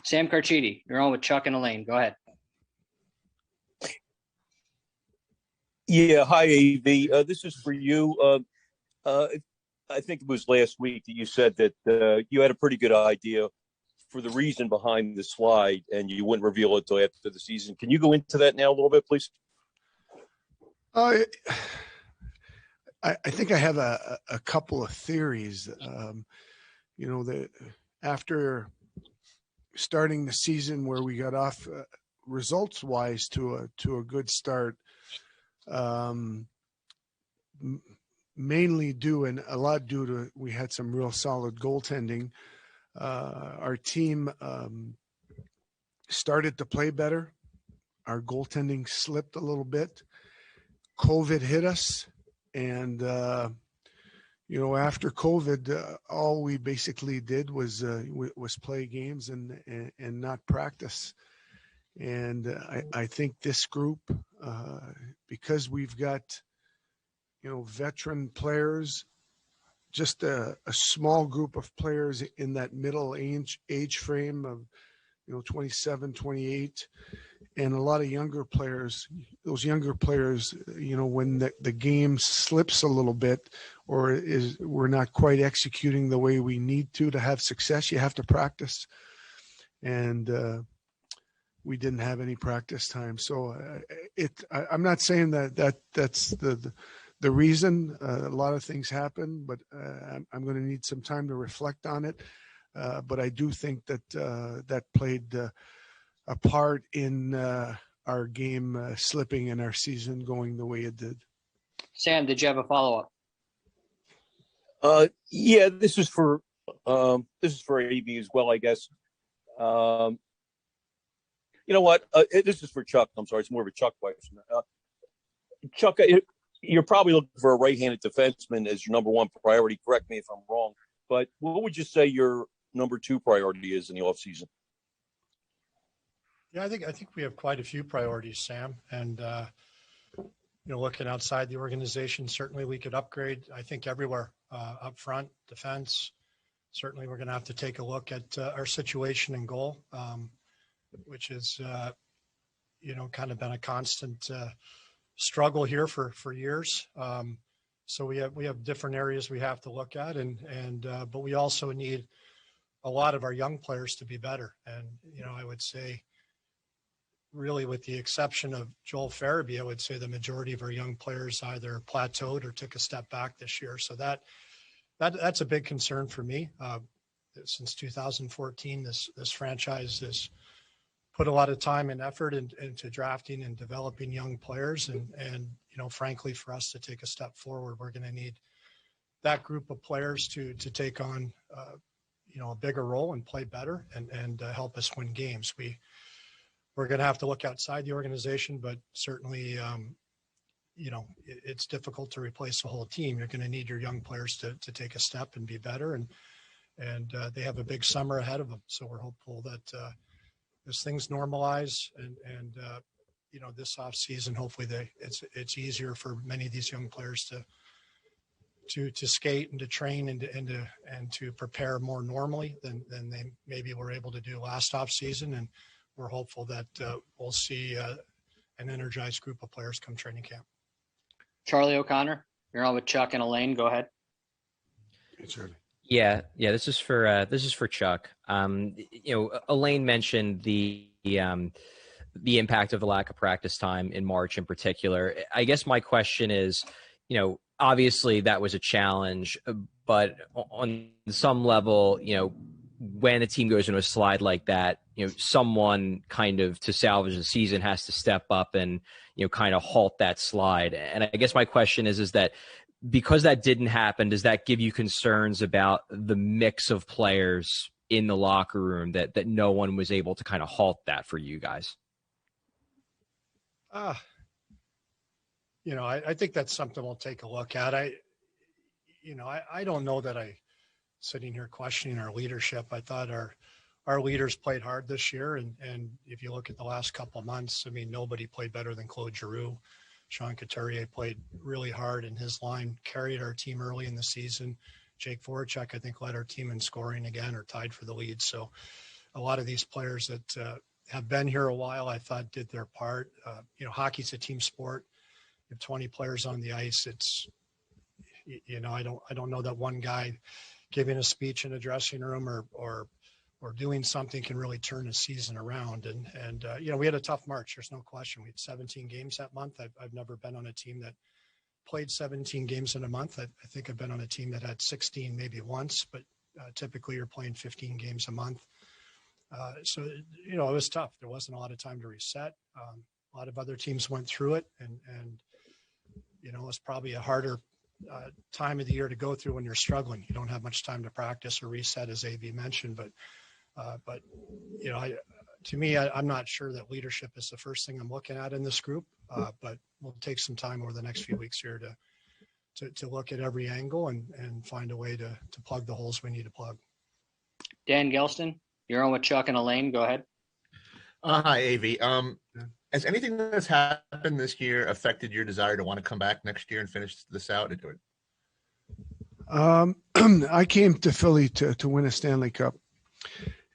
Sam Carchidi, you're on with Chuck and Alain. Go ahead. Yeah, hi, AV. This is for you. I think it was last week that you said that you had a pretty good idea for the reason behind the slide, and you wouldn't reveal it until after the season. Can you go into that now a little bit, please? I think I have a couple of theories. After starting the season where we got off results-wise to a good start, mainly due to we had some real solid goaltending. Our team started to play better. Our goaltending slipped a little bit. COVID hit us, and after COVID, all we basically did was play games and not practice. And I think this group, because we've got veteran players, just a small group of players in that middle age frame of 27, 28, and a lot of younger players. Those younger players, when the game slips a little bit or we're not quite executing the way we need to have success, you have to practice. And we didn't have any practice time. So I'm not saying that's the reason. A lot of things happen, but I'm going to need some time to reflect on it. But I do think that played a part in our game slipping and our season going the way it did. Sam, did you have a follow-up? Yeah, this is for AB as well, I guess. You know what? This is for Chuck. I'm sorry, it's more of a Chuck question. Chuck, you're probably looking for a right-handed defenseman as your number one priority. Correct me if I'm wrong, but what would you say your number two priority is in the offseason? Yeah, I think we have quite a few priorities, Sam. And looking outside the organization, certainly we could upgrade. I think everywhere, up front, defense. Certainly, we're going to have to take a look at our situation in goal, which is kind of been a constant struggle here for years. So we have different areas we have to look at, but we also need a lot of our young players to be better. And I would say, really, with the exception of Joel Farabee, I would say the majority of our young players either plateaued or took a step back this year. So that's a big concern for me. Since 2014, this franchise has put a lot of time and effort into drafting and developing young players. And frankly, for us to take a step forward, we're going to need that group of players to take on, a bigger role and play better and help us win games. We're going to have to look outside the organization, but certainly, it's difficult to replace the whole team. You're going to need your young players to take a step and be better. And they have a big summer ahead of them. So we're hopeful that as things normalize and this off season, hopefully it's easier for many of these young players to skate and to train and to prepare more normally than they maybe were able to do last off season. And we're hopeful that we'll see an energized group of players come training camp. Charlie O'Connor, you're on with Chuck and Alain. Go ahead. Hey, Charlie. Yeah. This is for Chuck. Alain mentioned the impact of the lack of practice time in March in particular. I guess my question is, obviously that was a challenge, but on some level, when a team goes into a slide like that, someone kind of to salvage the season has to step up and, kind of halt that slide. And I guess my question is that because that didn't happen, does that give you concerns about the mix of players in the locker room that no one was able to kind of halt that for you guys? I think that's something we'll take a look at. I don't know that sitting here questioning our leadership. I thought our leaders played hard this year. And if you look at the last couple of months, nobody played better than Claude Giroux. Sean Couturier played really hard, and his line carried our team early in the season. Jake Voracek, I think, led our team in scoring again or tied for the lead. So a lot of these players that have been here a while, I thought did their part. Hockey's a team sport. You have 20 players on the ice. It's, I don't know that one guy giving a speech in a dressing room or doing something can really turn a season around. And we had a tough March. There's no question. We had 17 games that month. I've never been on a team that played 17 games in a month. I think I've been on a team that had 16 maybe once, but typically you're playing 15 games a month. So it was tough. There wasn't a lot of time to reset. A lot of other teams went through it, and it's probably a harder time of the year to go through when you're struggling. You don't have much time to practice or reset, as AV mentioned. But to me, I'm not sure that leadership is the first thing I'm looking at in this group. But we'll take some time over the next few weeks here to look at every angle and find a way to plug the holes we need to plug. Dan Gelston, you're on with Chuck and Alain. Go ahead. Hi, AV. Has anything that's happened this year affected your desire to want to come back next year and finish this out? I came to Philly to win a Stanley Cup.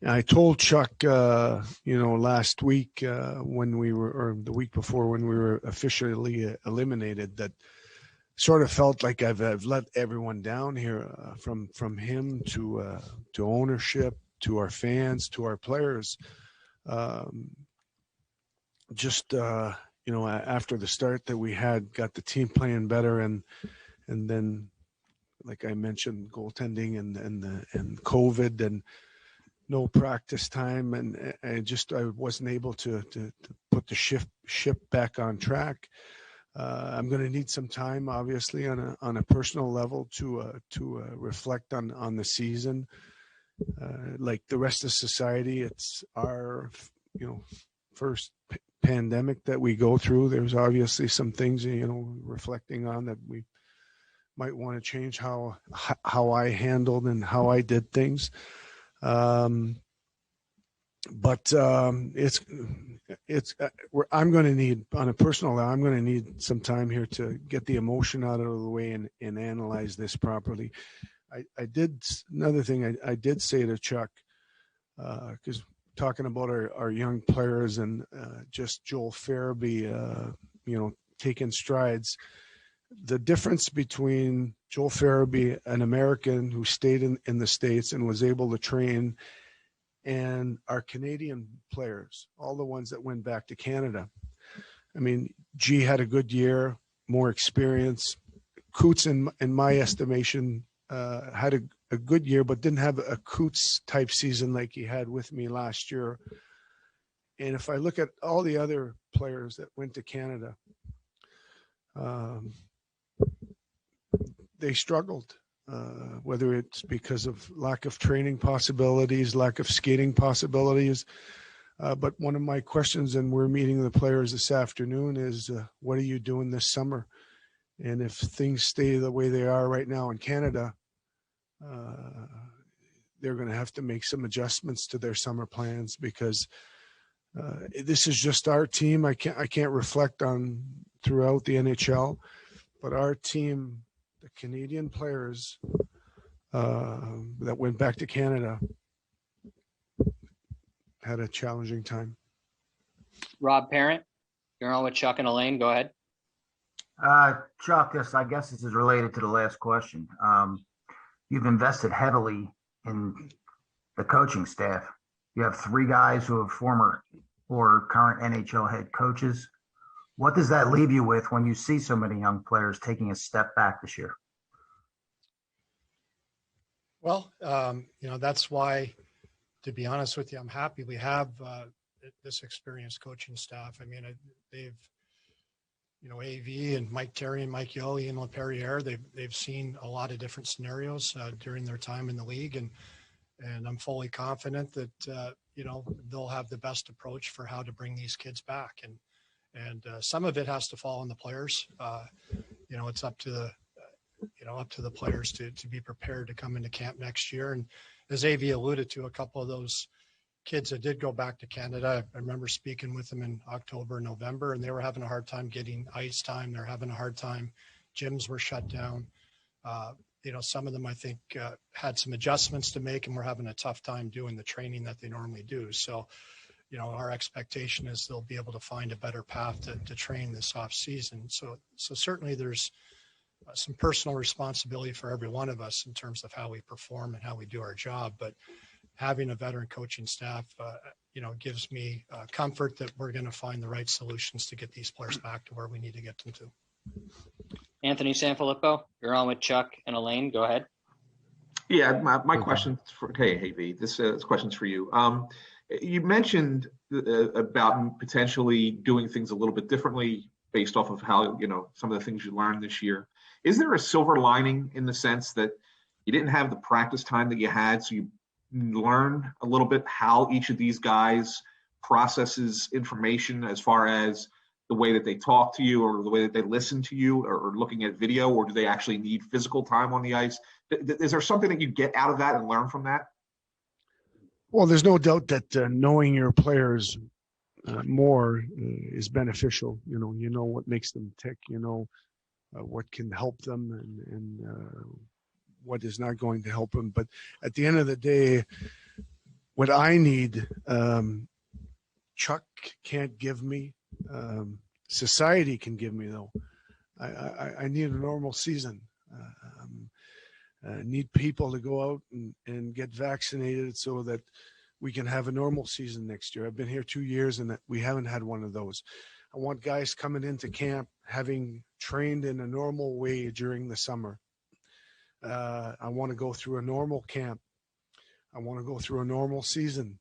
I told Chuck, last week when we were, or the week before when we were officially eliminated, that sort of felt like I've let everyone down here, from him to ownership, to our fans, to our players. After the start that we had, got the team playing better, and then, like I mentioned, goaltending and COVID and no practice time, and I wasn't able to put the ship back on track. I'm going to need some time, obviously, on a personal level to reflect on the season. Like the rest of society, it's our first pandemic that we go through. There's obviously some things reflecting on that we might want to change how I handled and how I did things. I'm going to need, on a personal level, I'm going to need some time here to get the emotion out of the way and analyze this properly. Another thing I did say to Chuck, because talking about our young players and just Joel Farabee, taking strides. The difference between Joel Farabee, an American who stayed in the States and was able to train, and our Canadian players, all the ones that went back to Canada. I mean, G had a good year, more experience. Coots, in my estimation, had a good year, but didn't have a Coots type season like he had with me last year. And if I look at all the other players that went to Canada, they struggled, whether it's because of lack of training possibilities, lack of skating possibilities. But one of my questions, and we're meeting the players this afternoon, is what are you doing this summer? And if things stay the way they are right now in Canada, they're going to have to make some adjustments to their summer plans, because this is just our team. I can't reflect on throughout the NHL, but our team, the Canadian players that went back to Canada, had a challenging time. Rob Parent, you're on with Chuck and Alain. Go ahead. Chuck, I guess this is related to the last question. You've invested heavily in the coaching staff. You have 3 guys who are former or current NHL head coaches. What does that leave you with when you see so many young players taking a step back this year? Well, that's why, to be honest with you, I'm happy we have this experienced coaching staff. I mean, they've, AV and Mike Terry and Mike Yeo, Ian LaPerriere, they've seen a lot of different scenarios during their time in the league. And I'm fully confident that, they'll have the best approach for how to bring these kids back. And some of it has to fall on the players. It's up to the players to be prepared to come into camp next year. And as AV alluded to, a couple of those kids that did go back to Canada, I remember speaking with them in October, November, and they were having a hard time getting ice time. They're having a hard time. Gyms were shut down. some of them I think had some adjustments to make and were having a tough time doing the training that they normally do. So, our expectation is they'll be able to find a better path to train this off season. So certainly there's some personal responsibility for every one of us in terms of how we perform and how we do our job. But having a veteran coaching staff, gives me comfort that we're going to find the right solutions to get these players back to where we need to get them to. Anthony Sanfilippo, you're on with Chuck and Alain. Go ahead. Yeah, my question's for hey V. This question's for you. You mentioned about potentially doing things a little bit differently based off of how some of the things you learned this year. Is there a silver lining in the sense that you didn't have the practice time that you had, so you learned a little bit how each of these guys processes information as far as the way that they talk to you or the way that they listen to you or looking at video, or do they actually need physical time on the ice? Is there something that you get out of that and learn from that? Well, there's no doubt that knowing your players more is beneficial. You know what makes them tick, what can help them and what is not going to help them. But at the end of the day, what I need, Chuck can't give me, society can give me though. I need a normal season. Need people to go out and get vaccinated so that we can have a normal season next year. I've been here 2 years and we haven't had one of those. I want guys coming into camp having trained in a normal way during the summer. I want to go through a normal camp. I want to go through a normal season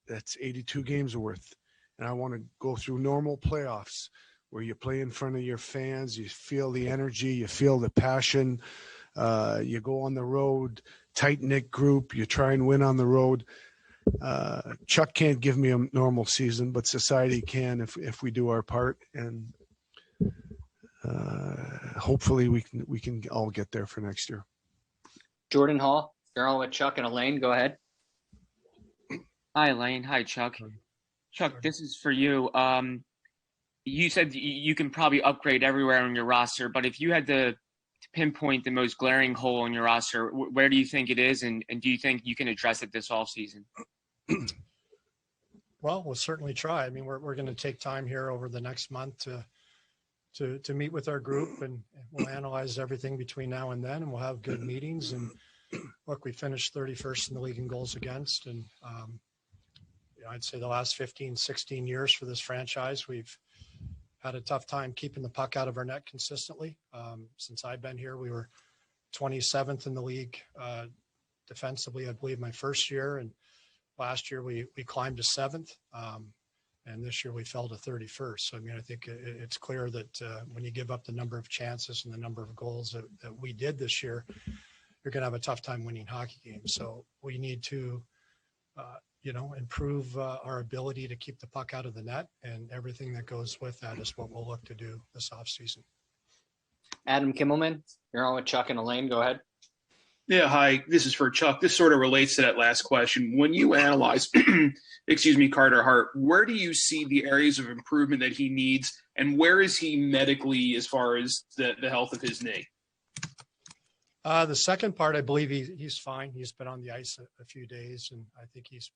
that's 82 games worth. And I want to go through normal playoffs where you play in front of your fans, you feel the energy, you feel the passion. You go on the road, tight-knit group, you try and win on the road. Chuck can't give me a normal season, but society can if we do our part. And hopefully we can all get there for next year. Jordan Hall, you're on with Chuck and Alain. Go ahead. Hi, Alain. Hi, Chuck. Chuck, this is for you. You said you can probably upgrade everywhere on your roster, but if you had to pinpoint the most glaring hole in your roster, where do you think it is, and do you think you can address it this offseason? Well, we'll certainly try. I mean, we're going to take time here over the next month to meet with our group, and we'll analyze everything between now and then, and we'll have good meetings. And look, we finished 31st in the league in goals against, and I'd say the last 15, 16 years for this franchise, we've had a tough time keeping the puck out of our net consistently. Since I've been here, we were 27th in the league defensively, I believe, my first year. And last year we climbed to 7th. And this year we fell to 31st. So, I mean, I think it's clear that when you give up the number of chances and the number of goals that we did this year, you're going to have a tough time winning hockey games. So we need to, improve our ability to keep the puck out of the net, and everything that goes with that is what we'll look to do this offseason. Adam Kimmelman, you're on with Chuck and Alain. Go ahead. Yeah, hi. This is for Chuck. This sort of relates to that last question. When you analyze, Carter Hart, where do you see the areas of improvement that he needs, and where is he medically as far as the health of his knee? The second part, I believe he's fine. He's been on the ice a few days, and I think he's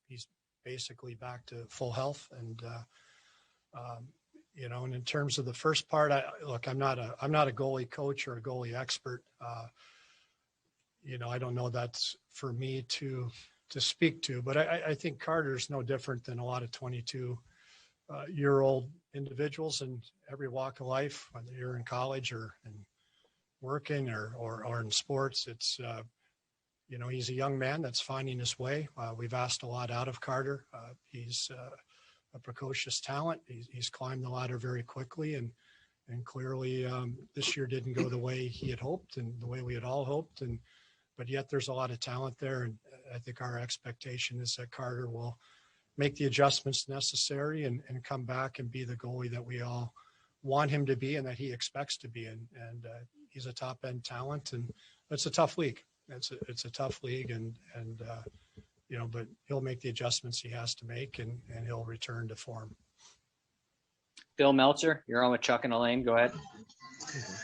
basically back to full health. And and in terms of the first part, I'm not a goalie coach or a goalie expert. I don't know that's for me to speak to, but I think Carter's no different than a lot of 22-year-old individuals in every walk of life, whether you're in college or in working or in sports. It's he's a young man that's finding his way. We've asked a lot out of Carter. He's a precocious talent. He's climbed the ladder very quickly, and clearly this year didn't go the way he had hoped and the way we had all hoped. But yet there's a lot of talent there, and I think our expectation is that Carter will make the adjustments necessary and come back and be the goalie that we all want him to be and that he expects to be. And he's a top end talent, and it's a tough league. It's a tough league, but he'll make the adjustments he has to make, and he'll return to form. Bill Meltzer, you're on with Chuck and Alain. Go ahead.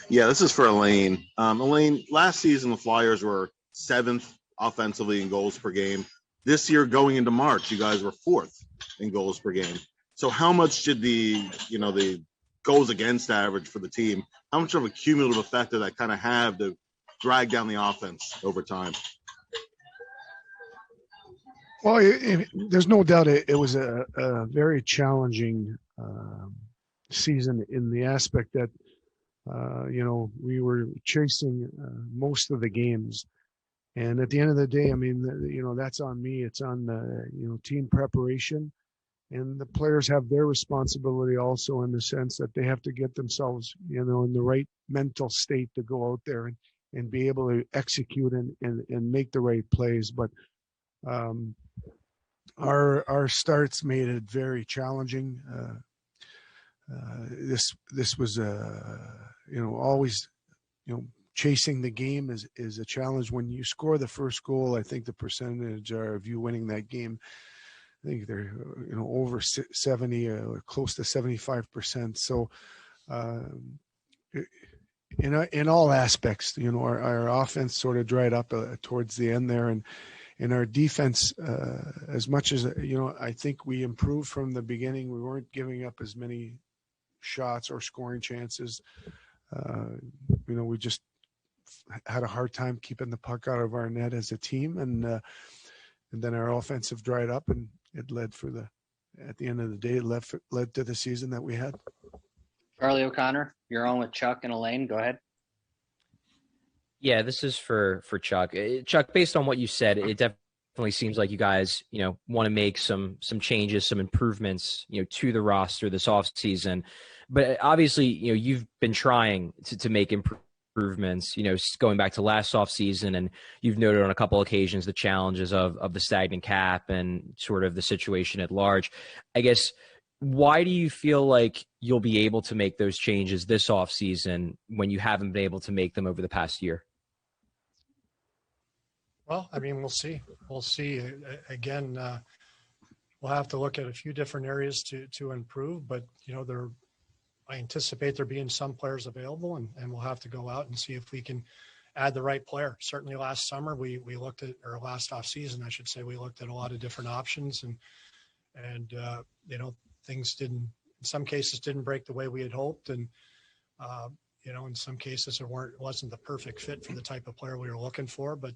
Yeah, this is for Alain. Alain, last season the Flyers were 7th offensively in goals per game. This year, going into March, you guys were 4th in goals per game. So how much did the goals against average for the team, how much of a cumulative effect did that kind of have to drag down the offense over time? Well, there's no doubt it was a very challenging season in the aspect that, we were chasing most of the games. And at the end of the day, I mean, that's on me. It's on the, team preparation. And the players have their responsibility also in the sense that they have to get themselves, in the right mental state to go out there and be able to execute and make the right plays. But our starts made it very challenging. This was always, chasing the game is a challenge. When you score the first goal, I think the percentage of you winning that game, I think they're over 70 or close to 75%. So in all aspects, our offense sort of dried up towards the end there, and our defense, as much as I think we improved from the beginning. We weren't giving up as many shots or scoring chances. We just had a hard time keeping the puck out of our net as a team, and then our offensive dried up, and it led at the end of the day, it led to the season that we had. Charlie O'Connor, you're on with Chuck and Alain. Go ahead. Yeah, this is for Chuck. Chuck, based on what you said, it definitely seems like you guys, want to make some changes, some improvements, to the roster this offseason. But obviously, you've been trying to make improvements, going back to last offseason, and you've noted on a couple occasions the challenges of the stagnant cap and sort of the situation at large. I guess, why do you feel like you'll be able to make those changes this offseason when you haven't been able to make them over the past year? Well, I mean, we'll see. We'll see. Again, we'll have to look at a few different areas to improve, but I anticipate there being some players available, and we'll have to go out and see if we can add the right player. Certainly last summer we looked at, or last off season, I should say, we looked at a lot of different options, and things in some cases didn't break the way we had hoped. And, in some cases it wasn't the perfect fit for the type of player we were looking for, but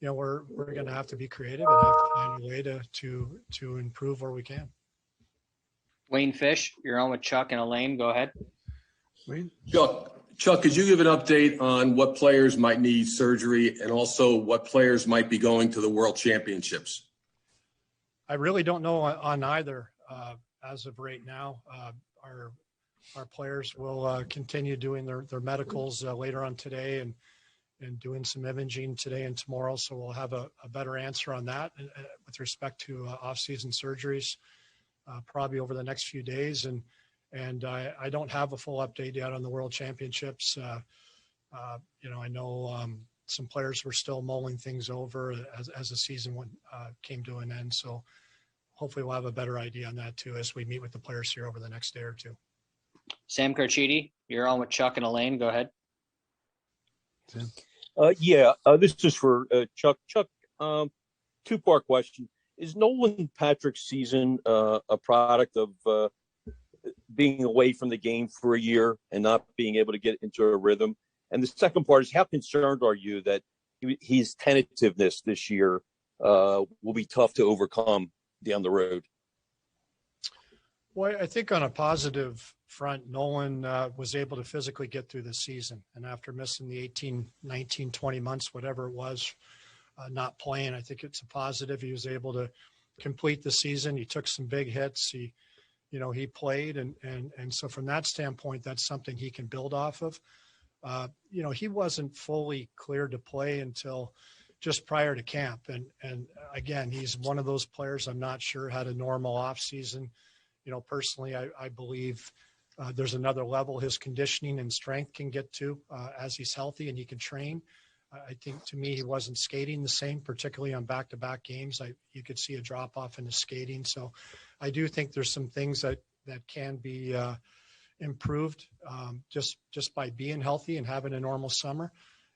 we're going to have to be creative and have to find a way to improve where we can. Wayne Fish, you're on with Chuck and Alain. Go ahead. Wayne? Chuck, could you give an update on what players might need surgery and also what players might be going to the World Championships? I really don't know on either as of right now. Our players will continue doing their medicals later on today and doing some imaging today and tomorrow. So we'll have a better answer on that with respect to off-season surgeries probably over the next few days. And I don't have a full update yet on the World Championships. I know some players were still mulling things over as the season came to an end. So hopefully we'll have a better idea on that too as we meet with the players here over the next day or two. Sam Carchidi, you're on with Chuck and Alain. Go ahead. This is for Chuck. Chuck, two-part question. Is Nolan Patrick's season a product of being away from the game for a year and not being able to get into a rhythm? And the second part is, how concerned are you that his tentativeness this year will be tough to overcome down the road? Well, I think on a positive front, Nolan was able to physically get through the season. And after missing the 18, 19, 20 months, whatever it was, not playing, I think it's a positive. He was able to complete the season. He took some big hits. He played. And so from that standpoint, that's something he can build off of. He wasn't fully cleared to play until just prior to camp. And again, he's one of those players I'm not sure had a normal off season. Personally, I believe there's another level his conditioning and strength can get to as he's healthy and he can train. I think to me, he wasn't skating the same, particularly on back-to-back games. You could see a drop off in his skating. So I do think there's some things that that can be improved just by being healthy and having a normal summer.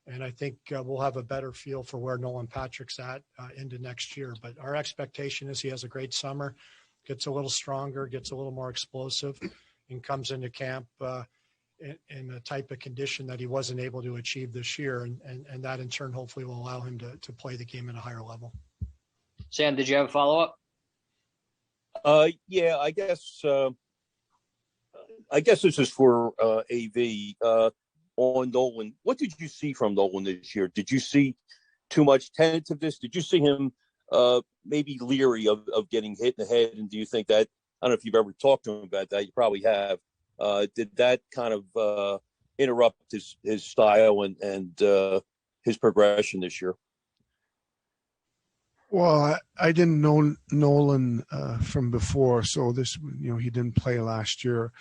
And I think we'll have a better feel for where Nolan Patrick's at into next year. But our expectation is he has a great summer, gets a little stronger, gets a little more explosive, and comes into camp in a type of condition that he wasn't able to achieve this year. And that in turn hopefully will allow him to play the game at a higher level. Sam, did you have a follow-up? Yeah, I guess this is for AV. On Nolan, what did you see from Nolan this year? Did you see too much tentativeness? Did you see him maybe leery of getting hit in the head? And do you think that, I don't know if you've ever talked to him about that, you probably have, did that kind of interrupt his style and his progression this year? Well, I didn't know Nolan from before, so this, he didn't play last year.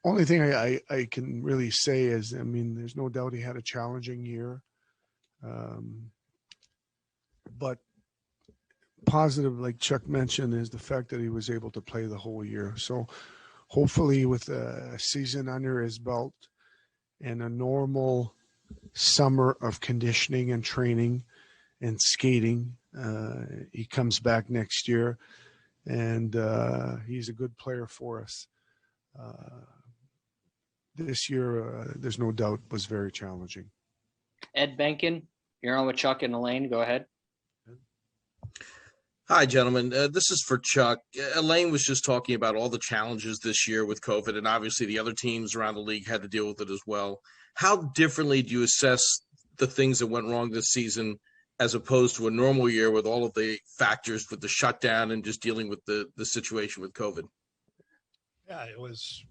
Only thing I can really say is, there's no doubt he had a challenging year. But positive, like Chuck mentioned, is the fact that he was able to play the whole year. So hopefully with a season under his belt and a normal summer of conditioning and training and skating, he comes back next year, and he's a good player for us. This year, there's no doubt, was very challenging. Ed Benkin, you're on with Chuck and Alain. Go ahead. Hi, gentlemen. This is for Chuck. Alain was just talking about all the challenges this year with COVID, and obviously the other teams around the league had to deal with it as well. How differently do you assess the things that went wrong this season as opposed to a normal year with all of the factors with the shutdown and just dealing with the situation with COVID? Yeah, it was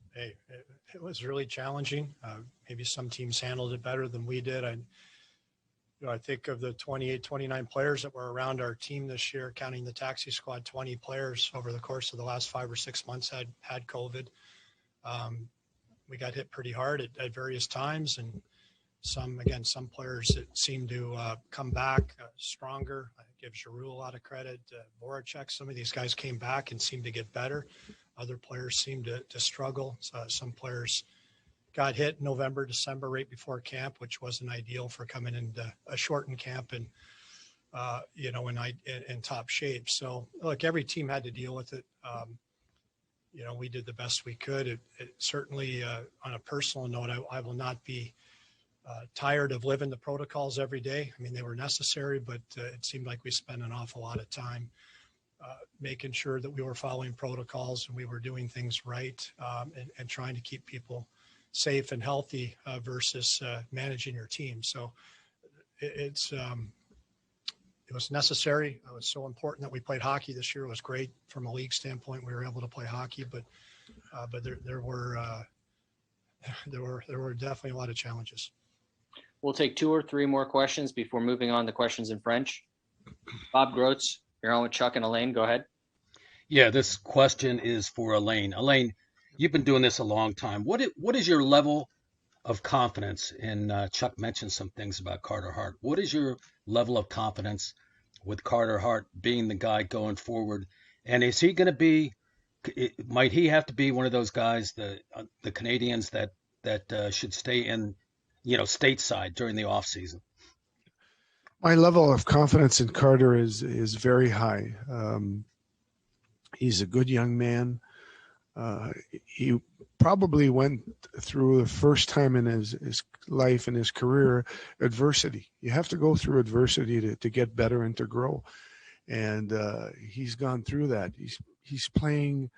really challenging. Maybe some teams handled it better than we did. I think of the 28, 29 players that were around our team this year, counting the taxi squad, 20 players over the course of the last 5 or 6 months had COVID. We got hit pretty hard at various times, and some players that seemed to come back stronger. I give Giroux a lot of credit. Voracek, some of these guys came back and seemed to get better. Other players seemed to struggle. So some players got hit November, December, right before camp, which wasn't ideal for coming into a shortened camp and, in top shape. So, look, every team had to deal with it. We did the best we could. It certainly, on a personal note, I will not be tired of living the protocols every day. They were necessary, but it seemed like we spent an awful lot of time making sure that we were following protocols and we were doing things right, and trying to keep people safe and healthy versus managing your team. So it was necessary. It was so important that we played hockey this year. It was great from a league standpoint. We were able to play hockey, but there were definitely a lot of challenges. We'll take 2 or 3 more questions before moving on to questions in French. Bob Grotz, you're on with Chuck and Alain. Go ahead. Yeah, this question is for Alain. Alain, you've been doing this a long time. What is your level of confidence? And Chuck mentioned some things about Carter Hart. What is your level of confidence with Carter Hart being the guy going forward? And is he going to be? Might he have to be one of those guys, the Canadians that should stay in, stateside during the off season? My level of confidence in Carter is very high. He's a good young man. He probably went through the first time in his life and his career adversity. You have to go through adversity to get better and to grow. And he's gone through that. He's playing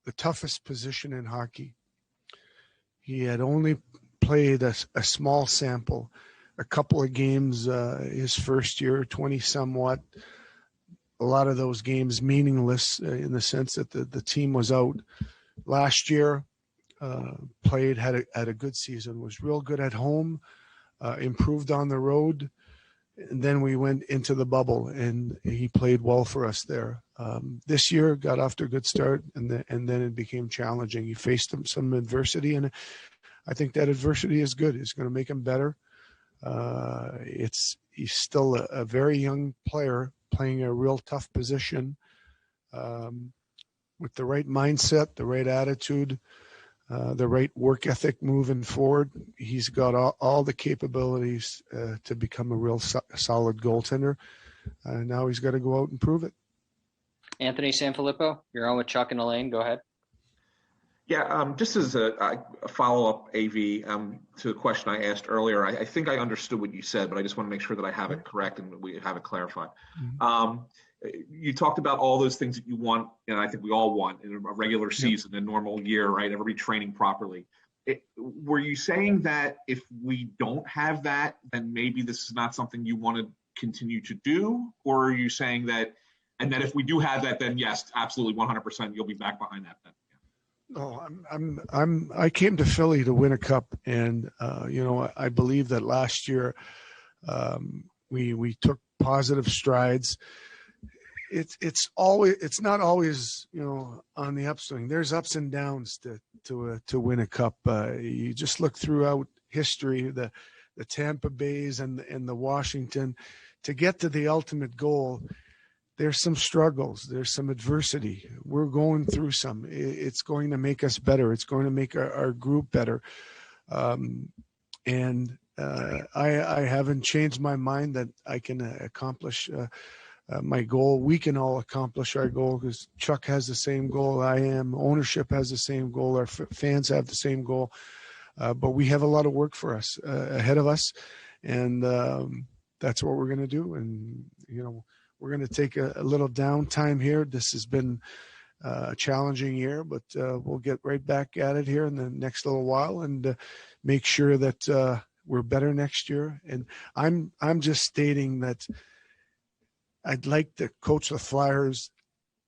the toughest position in hockey. He had only played a small sample, a couple of games his first year, 20 somewhat. A lot of those games meaningless in the sense that the team was out. Last year, played, had a good season, was real good at home, improved on the road. And then we went into the bubble, and he played well for us there. This year, got off to a good start, and then it became challenging. He faced some adversity, and I think that adversity is good. It's going to make him better. He's still a very young player playing a real tough position. with the right mindset, the right attitude, the right work ethic moving forward, he's got all the capabilities to become a real solid goaltender. Now he's got to go out and prove it. Anthony Sanfilippo, you're on with Chuck and Alain. Go ahead. Yeah, just as a follow-up, AV, to the question I asked earlier, I think I understood what you said, but I just want to make sure that I have it correct and we have it clarified. Mm-hmm. You talked about all those things that you want, and I think we all want in a regular season, a normal year, right? Everybody training properly. Were you saying that if we don't have that, then maybe this is not something you want to continue to do? Or are you saying that, and that if we do have that, then yes, absolutely 100%, you'll be back behind that then? No, I came to Philly to win a cup, and I believe that last year we took positive strides. It's not always on the upswing. There's ups and downs to win a cup. You just look throughout history, the Tampa Bays and the Washington, to get to the ultimate goal. There's some struggles. There's some adversity. We're going through some. It's going to make us better. It's going to make our group better. And I haven't changed my mind that I can accomplish my goal. We can all accomplish our goal because Chuck has the same goal I am. Ownership has the same goal. Our fans have the same goal. But we have a lot of work for us ahead of us. And that's what we're going to do. And, we're going to take a little downtime here. This has been a challenging year, but we'll get right back at it here in the next little while and make sure that we're better next year. And I'm just stating that I'd like to coach the Flyers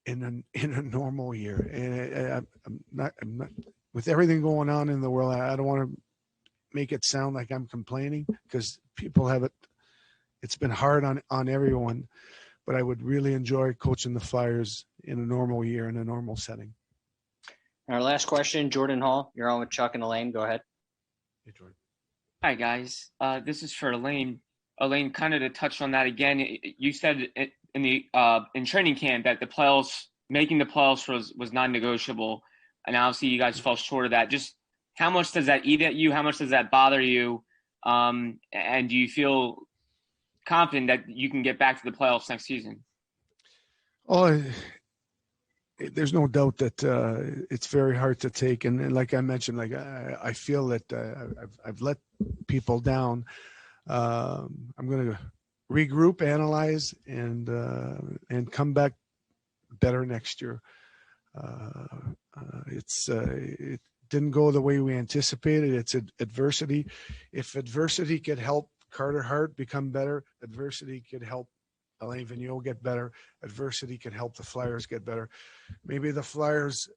in a normal year. And I'm not with everything going on in the world. I don't want to make it sound like I'm complaining because people have it. It's been hard on everyone. But I would really enjoy coaching the Flyers in a normal year, in a normal setting. Our last question, Jordan Hall. You're on with Chuck and Alain. Go ahead. Hey, Jordan. Hi, guys. This is for Alain. Alain, kind of to touch on that again, you said in training camp that making the playoffs was non-negotiable, and obviously you guys fell short of that. Just how much does that eat at you? How much does that bother you? And do you feel confident that you can get back to the playoffs next season? Oh, there's no doubt that it's very hard to take, and like I mentioned, I feel that I've let people down. I'm going to regroup, analyze, and come back better next year. It didn't go the way we anticipated. It's adversity. If adversity could help Carter Hart become better, adversity could help Alain Vigneault get better, adversity could help the Flyers get better. Maybe the Flyers,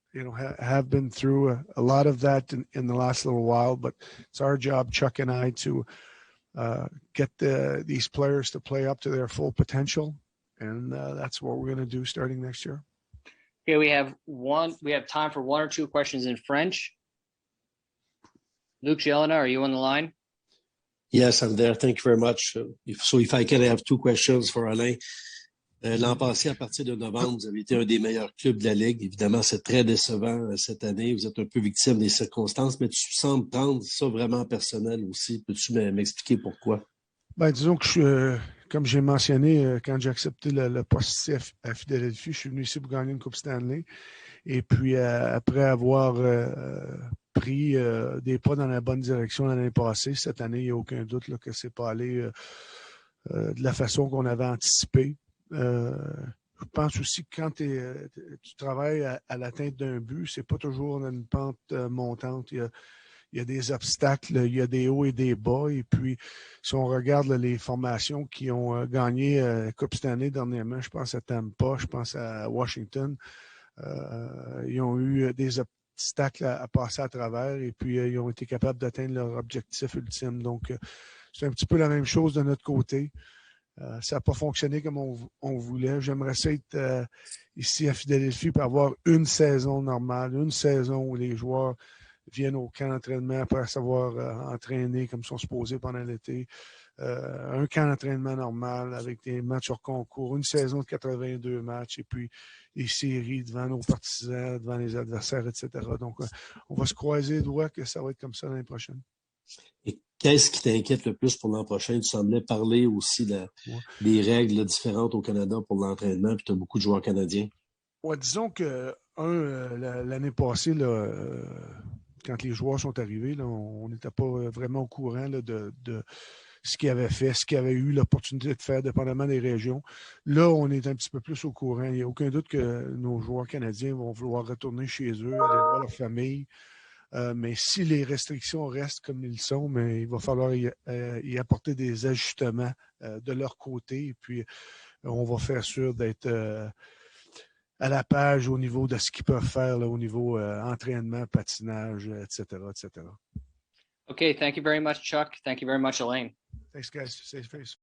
have been through a lot of that in the last little while, but it's our job, Chuck and I, to get these players to play up to their full potential, and that's what we're going to do starting next year. Okay, we have time for one or two questions in French. Luke Jelena, are you on the line? Yes, I'm there. Thank you very much. So if I can have two questions for Alain. L'an passé, à partir de novembre, vous avez été un des meilleurs clubs de la Ligue. Évidemment, c'est très décevant cette année. Vous êtes un peu victime des circonstances, mais tu sembles prendre ça vraiment personnel aussi. Peux-tu m'expliquer pourquoi? Disons que comme j'ai mentionné, quand j'ai accepté le poste à Philadelphie, je suis venu ici pour gagner une Coupe Stanley. Et puis, après avoir pris des pas dans la bonne direction l'année passée, cette année, il n'y a aucun doute que ce n'est pas allé de la façon qu'on avait anticipé. Je pense aussi que quand tu travailles à l'atteinte d'un but, c'est pas toujours une pente montante. Il y a des obstacles, il y a des hauts et des bas. Et puis, si on regarde les formations qui ont gagné Coupe Stanley dernièrement, je pense à Tampa, je pense à Washington, ils ont eu des obstacles à passer à travers et puis ils ont été capables d'atteindre leur objectif ultime. Donc, c'est un petit peu la même chose de notre côté. Ça n'a pas fonctionné comme on voulait. J'aimerais ça être ici à Philadelphie pour avoir une saison normale, une saison où les joueurs viennent au camp d'entraînement après savoir entraîner comme ils sont supposés pendant l'été. un camp d'entraînement normal avec des matchs hors concours, une saison de 82 matchs et puis des séries devant nos partisans, devant les adversaires, etc. Donc, on va se croiser les doigts que ça va être comme ça l'année prochaine. Et qu'est-ce qui t'inquiète le plus pour l'an prochain? Tu semblais parler aussi des règles différentes au Canada pour l'entraînement, puis tu as beaucoup de joueurs canadiens. Ouais, disons que, l'année passée, là, quand les joueurs sont arrivés, là, on n'était pas vraiment au courant là, de ce qu'ils avaient fait, ce qu'ils avaient eu l'opportunité de faire, dépendamment des régions. Là, on est un petit peu plus au courant. Il n'y a aucun doute que nos joueurs canadiens vont vouloir retourner chez eux, aller voir leur famille. Mais si les restrictions restent comme ils sont, mais il va falloir y apporter des ajustements de leur côté. Et puis, on va faire sûr d'être à la page au niveau de ce qu'ils peuvent faire, là, au niveau entraînement, patinage, etc., etc. Okay, thank you very much, Chuck. Thank you very much, Alain. Thanks, guys. Safe face.